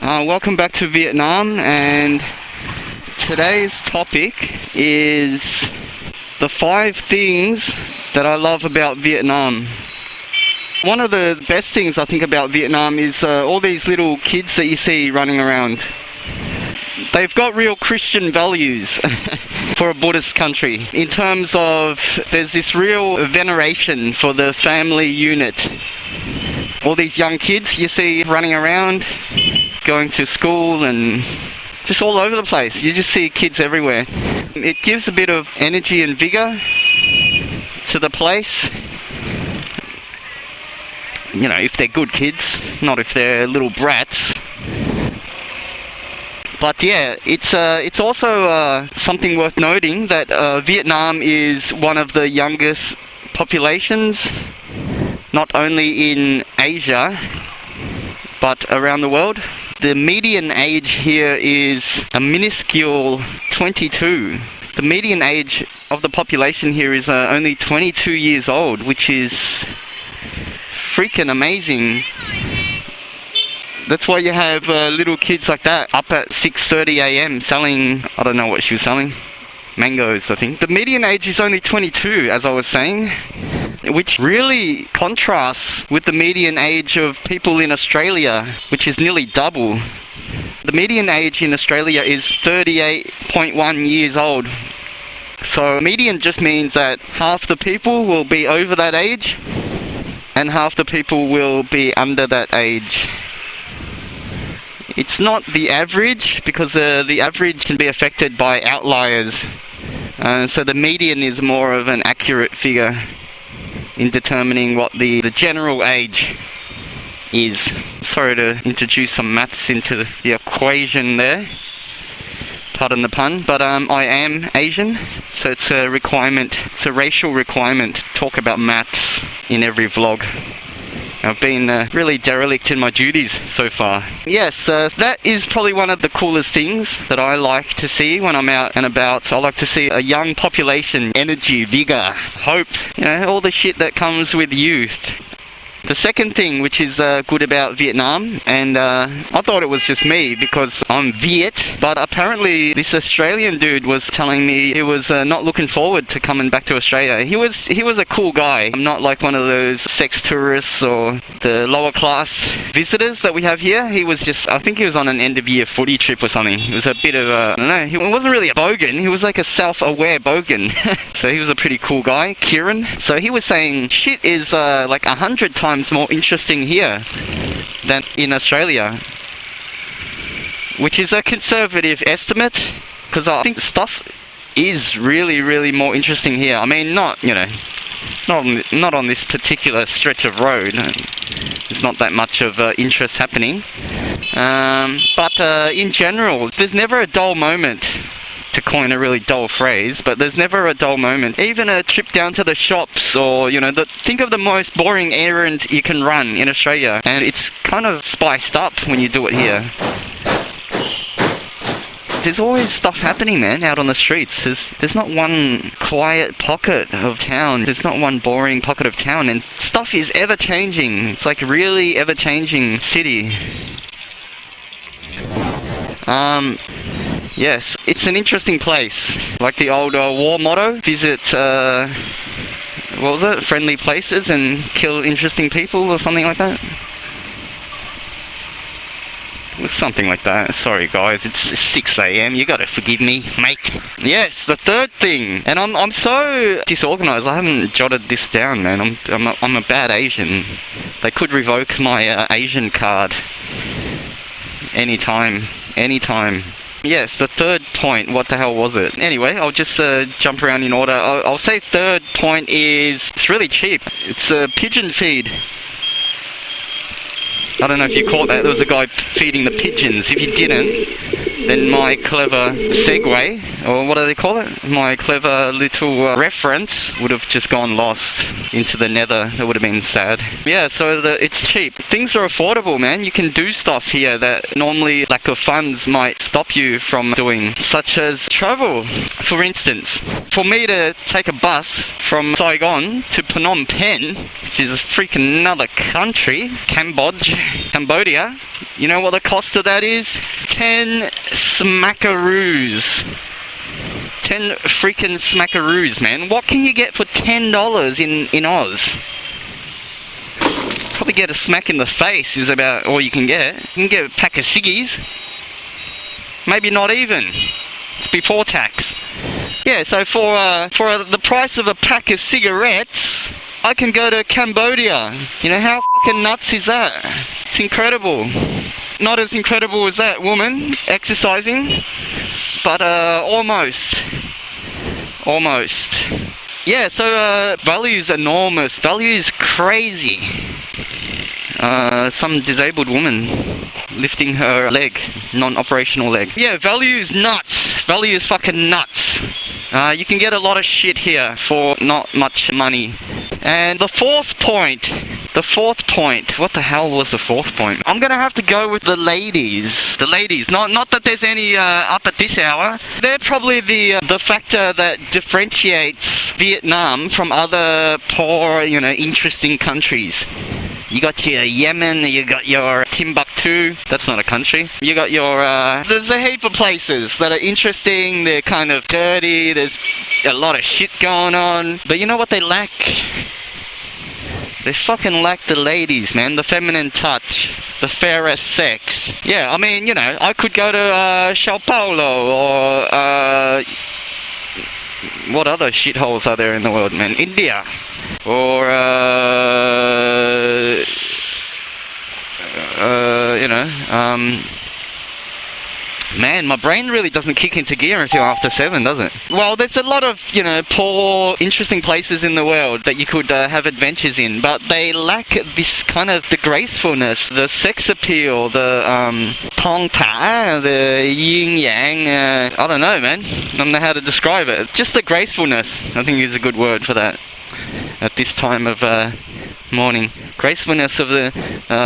Welcome back to Vietnam, and today's topic is the 5 things that I love about Vietnam. One of the best things I think about Vietnam is all these little kids that you see running around. They've got real Christian values for a Buddhist country, in terms of there's this real veneration for the family unit. All these young kids you see running around, going to school and just all over the place. You just see kids everywhere. It gives a bit of energy and vigor to the place. You know, if they're good kids, not if they're little brats. But yeah, it's also something worth noting that Vietnam is one of the youngest populations, not only in Asia, but around the world. The median age here is a minuscule 22. The median age of the population here is only 22 years old, which is freaking amazing. That's why you have little kids like that up at 6:30 a.m. selling, I don't know what she was selling, mangoes, I think. The median age is only 22, as I was saying, which really contrasts with the median age of people in Australia, which is nearly double. The median age in Australia is 38.1 years old. So median just means that half the people will be over that age and half the people will be under that age. It's not the average, because the average can be affected by outliers. So the median is more of an accurate figure in determining what the general age is. Sorry to introduce some maths into the equation there. Pardon the pun, but I am Asian, so it's a requirement, it's a racial requirement to talk about maths in every vlog. I've been really derelict in my duties so far. Yes, that is probably one of the coolest things that I like to see when I'm out and about. I like to see a young population, energy, vigor, hope, you know, all the shit that comes with youth. The second thing which is good about Vietnam, and I thought it was just me because I'm Viet, but apparently this Australian dude was telling me he was not looking forward to coming back to Australia. He was a cool guy. I'm not like one of those sex tourists or the lower class visitors that we have here. He was just, I think he was on an end of year footy trip or something. He was a bit of a, I don't know, he wasn't really a bogan, he was like a self-aware bogan. So he was a pretty cool guy, Kieran. So he was saying shit is like 100 times more interesting here than in Australia, which is a conservative estimate, because I think stuff is really more interesting here. I mean, not, you know, not on this particular stretch of road. There's not that much of interest happening, but in general, there's never a dull moment. To coin a really dull phrase, but there's never a dull moment. Even a trip down to the shops, or, you know, think of the most boring errand you can run in Australia, and it's kind of spiced up when you do it here. There's always stuff happening, man, out on the streets. There's not one quiet pocket of town. There's not one boring pocket of town, and stuff is ever changing. It's like a really ever changing city. Yes, it's an interesting place. Like the old war motto, visit, what was it? Friendly places and kill interesting people, or something like that. It was something like that. Sorry guys, it's 6 a.m. You gotta forgive me, mate. Yes, the third thing, and I'm so disorganized. I haven't jotted this down, man. I'm a bad Asian. They could revoke my Asian card anytime. Yes, the third point, what the hell was it? Anyway, I'll just jump around in order. I'll say third point is, it's really cheap. It's a pigeon feed. I don't know if you caught that. There was a guy feeding the pigeons. If you didn't, then my clever segue, or what do they call it? My clever little reference would have just gone lost into the nether. That would have been sad. Yeah, so it's cheap. Things are affordable, man. You can do stuff here that normally lack of funds might stop you from doing, such as travel. For instance, for me to take a bus from Saigon to Phnom Penh, which is a freaking another country, Cambodia, you know what the cost of that is? 10 smackaroos. 10 freaking smackaroos, man. What can you get for $10 in Oz? Probably get a smack in the face is about all you can get. You can get a pack of ciggies. Maybe not even. It's before tax. Yeah, so for the price of a pack of cigarettes, I can go to Cambodia. You know, how fucking nuts is that? It's incredible. Not as incredible as that woman exercising, but almost. Almost. Yeah, so value's enormous. Value's crazy. Some disabled woman lifting her leg, non-operational leg. Yeah, value's nuts. Value is fucking nuts. You can get a lot of shit here for not much money. And the fourth point, what the hell was the fourth point? I'm gonna have to go with the ladies. The ladies, not that there's any up at this hour. They're probably the factor that differentiates Vietnam from other poor, you know, interesting countries. You got your Yemen, you got your Timbuktu, that's not a country. You got your, there's a heap of places that are interesting, they're kind of dirty, there's a lot of shit going on. But you know what they lack? They fucking lack the ladies, man, the feminine touch, the fairest sex. Yeah, I mean, you know, I could go to Sao Paulo or, what other shitholes are there in the world, man? India. Or, you know, man, my brain really doesn't kick into gear until after 7, does it? Well, there's a lot of, you know, poor, interesting places in the world that you could have adventures in, but they lack this kind of, the gracefulness, the sex appeal, the, tong ta, the yin yang, I don't know, man. I don't know how to describe it. Just the gracefulness, I think is a good word for that. At this time of morning, gracefulness of the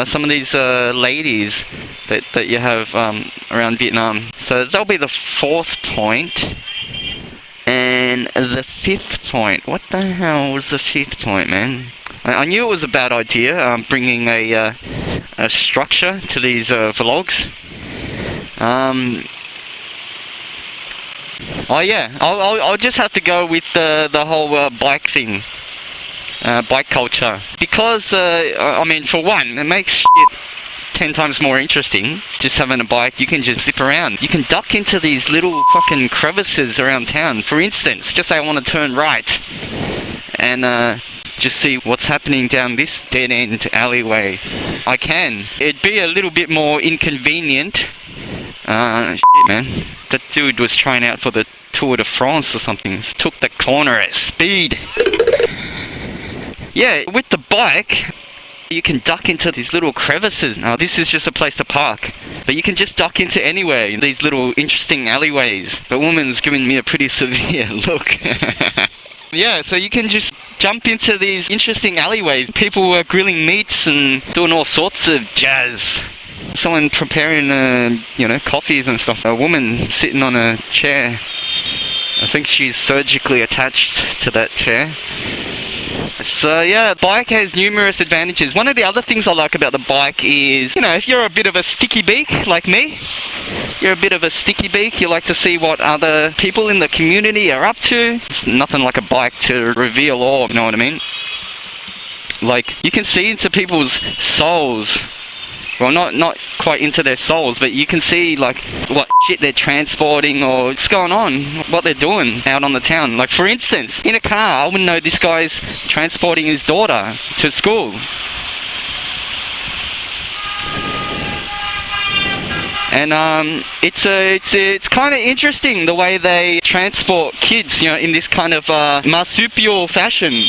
some of these ladies that you have around Vietnam. So that'll be the fourth point. And the fifth point, what the hell was the fifth point, man? I knew it was a bad idea, bringing a structure to these vlogs. Oh yeah, I'll just have to go with the whole bike thing. Bike culture, because I mean, for one, it makes shit 10 times more interesting. Just having a bike, you can just zip around, you can duck into these little fucking crevices around town. For instance, just say I want to turn right and just see what's happening down this dead-end alleyway. I can. It'd be a little bit more inconvenient. Shit, man, that dude was trying out for the Tour de France or something, took the corner at speed. Yeah, with the bike, you can duck into these little crevices. Now, this is just a place to park, but you can just duck into anywhere, these little interesting alleyways. The woman's giving me a pretty severe look. Yeah, so you can just jump into these interesting alleyways. People were grilling meats and doing all sorts of jazz. Someone preparing, you know, coffees and stuff. A woman sitting on a chair. I think she's surgically attached to that chair. So yeah, the bike has numerous advantages. One of the other things I like about the bike is, you know, if you're a bit of a sticky beak like me, you're a bit of a sticky beak, you like to see what other people in the community are up to. It's nothing like a bike to reveal all, you know what I mean? Like, you can see into people's souls. Well, not quite into their souls, but you can see, like, what shit they're transporting or what's going on, what they're doing out on the town. Like, for instance, in a car, I wouldn't know this guy's transporting his daughter to school. And it's kind of interesting the way they transport kids, you know, in this kind of marsupial fashion.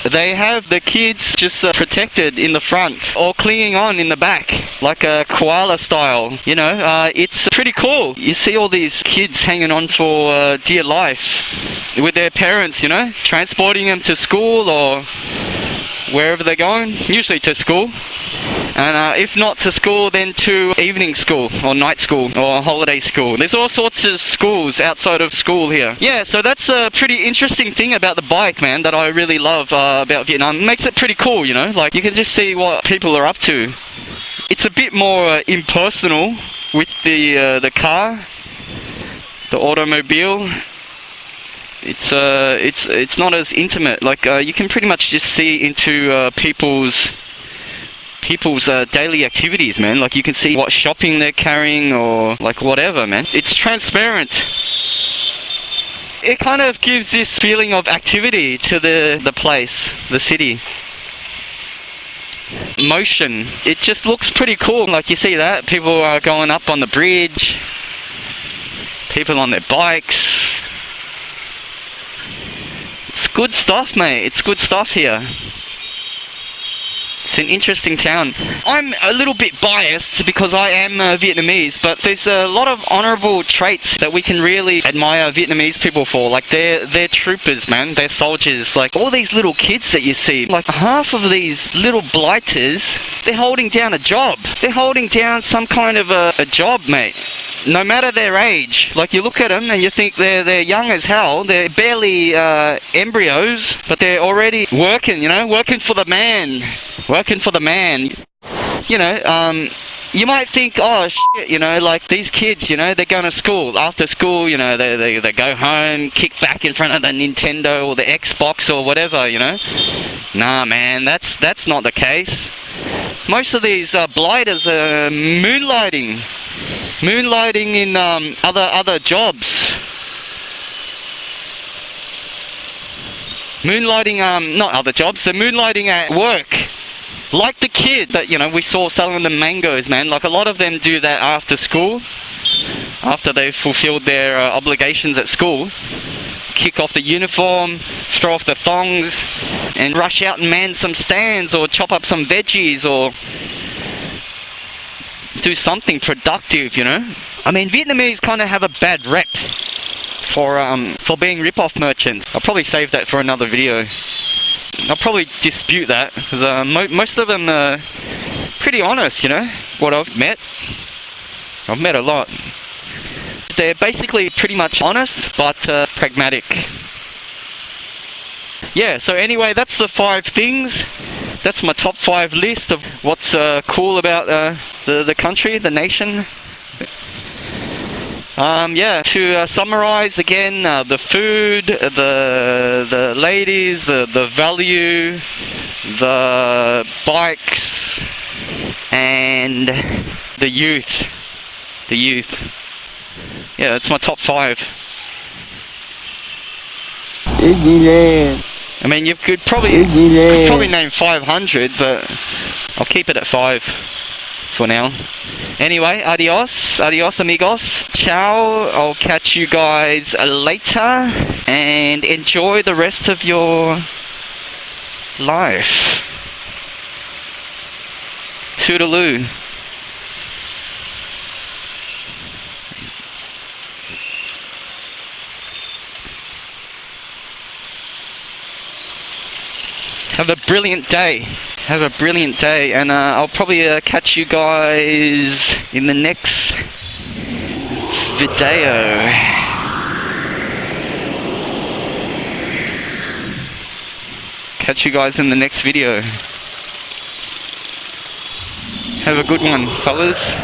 they have the kids just protected in the front or clinging on in the back, like a koala style. You know, it's pretty cool. You see all these kids hanging on for dear life with their parents, you know, transporting them to school or wherever they're going, usually to school. And if not to school, then to evening school or night school or holiday school. There's all sorts of schools outside of school here. Yeah, so that's a pretty interesting thing about the bike, man, that I really love about Vietnam. It makes it pretty cool, you know, like you can just see what people are up to. It's a bit more impersonal with the car, the automobile. It's not as intimate. Like you can pretty much just see into people's daily activities, man. Like you can see what shopping they're carrying or like whatever, man. It's transparent. It kind of gives this feeling of activity to the place, the city. Motion. It just looks pretty cool. Like you see that people are going up on the bridge, people on their bikes. It's good stuff, mate. It's good stuff here. It's an interesting town. I'm a little bit biased because I am Vietnamese, but there's a lot of honourable traits that we can really admire Vietnamese people for. Like they're troopers, man. They're soldiers. Like all these little kids that you see, like half of these little blighters, they're holding down a job. They're holding down some kind of a job, mate. No matter their age. Like you look at them and you think they're young as hell. They're barely embryos, but they're already working, you know, working for the man. Working for the man. You know, you might think, oh shit, you know, like these kids, you know, they're going to school. After school, you know, they go home, kick back in front of the Nintendo or the Xbox or whatever, you know. Nah, man, that's not the case. Most of these blighters are moonlighting in other jobs. Moonlighting, not other jobs, they're moonlighting at work. Like the kid that, you know, we saw selling the mangoes, man. Like a lot of them do that after school, after they've fulfilled their obligations at school. Kick off the uniform, throw off the thongs, and rush out and man some stands or chop up some veggies or do something productive, you know. I mean, Vietnamese kind of have a bad rep for being rip-off merchants. I'll probably save that for another video. I'll probably dispute that because most of them are pretty honest, you know, what I've met. I've met a lot. They're basically pretty much honest but pragmatic. Yeah, so anyway, that's the 5 things. That's my top 5 list of what's cool about the country, the nation. Yeah, to summarize again, the food, the ladies, the value, the bikes, and the youth. The youth. Yeah, that's my top 5. I mean, you could probably name 500, but I'll keep it at 5 for now. Anyway, adios amigos, ciao. I'll catch you guys later and enjoy the rest of your life. Toodaloo. Have a brilliant day. Have a brilliant day, and I'll probably catch you guys in the next video. Catch you guys in the next video. Have a good one, fellas.